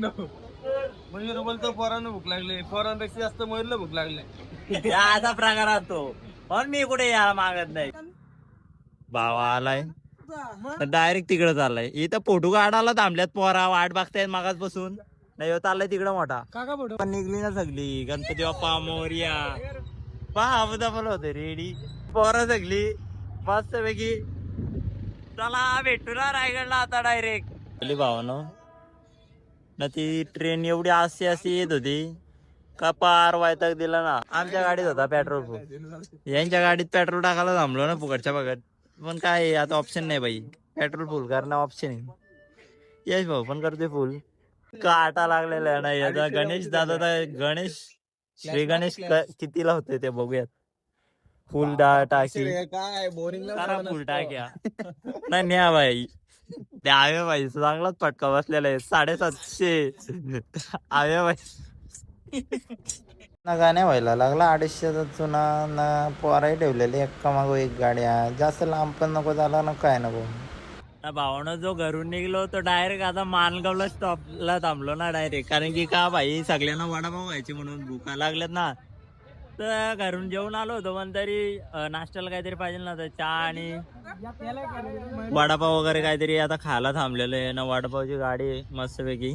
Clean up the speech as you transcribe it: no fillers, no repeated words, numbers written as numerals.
मयूर बोलतो पोरांना भूक लागली, पोरांपेक्षा जास्त मयूरला भूक लागली. असा प्रकार असतो. पण मी कुठे यायला मागत नाही. भावा आलाय डायरेक्ट तिकडे चाललाय. इथं फोटो काढायला थांबल्यात पोरा, वाट बघतायत मागास बसून. नाही चाललाय तिकडं मोठा काका फोटो पण निघली ना सगळी. गणपती बाप्पा मोरया पहा पण होते रेडी पोरा सगळी मस्त पैकी. चला भेटू ना रायगडला आता डायरेक्ट. भावानो ना ती ट्रेन एवढी अशी अशी येत होती का पार वैताग दिला ना. आमच्या गाडीत होता पेट्रोल फुल, यांच्या गाडीत पेट्रोल टाकायला थांबलो ना फुकटच्या बघत. पण काय आता ऑप्शन नाही बाई, पेट्रोल फुल करणं ऑप्शन आहे. यश भाऊ पण करतोय फुल. काटा लागलेला आहे ना याचा. गणेश दादा गणेश श्री गणेश कितीला होते ते बघूयात. फुल टाकी काय बोरिंग फुल टाक्या नाही न्या बाई. ते आव्या बाई चांगलाच फटका बसलेला आहे. 750 आव्या बाई ना गाण्या व्हायला लागला. 250 चुना ना पोराही ठेवलेली एका मागो एक गाड्या. जास्त लांब पण नको झाला ना काय नको. भावानं जो घरून निघलो तो डायरेक्ट आता मानगावला स्टॉपला थांबलो ना डायरेक्ट. कारण की का भाई सगळ्यांना वडापाव व्हायची म्हणून भूका लागल्यात ना. तर घरून जेवून आलो होतो पण तरी नाश्त्याला काहीतरी पाहिजे ना. चहा आणि वडापाव वगैरे काहीतरी आता खायला थांबलेलं आहे ना. वडापावची गाडी मस्तपैकी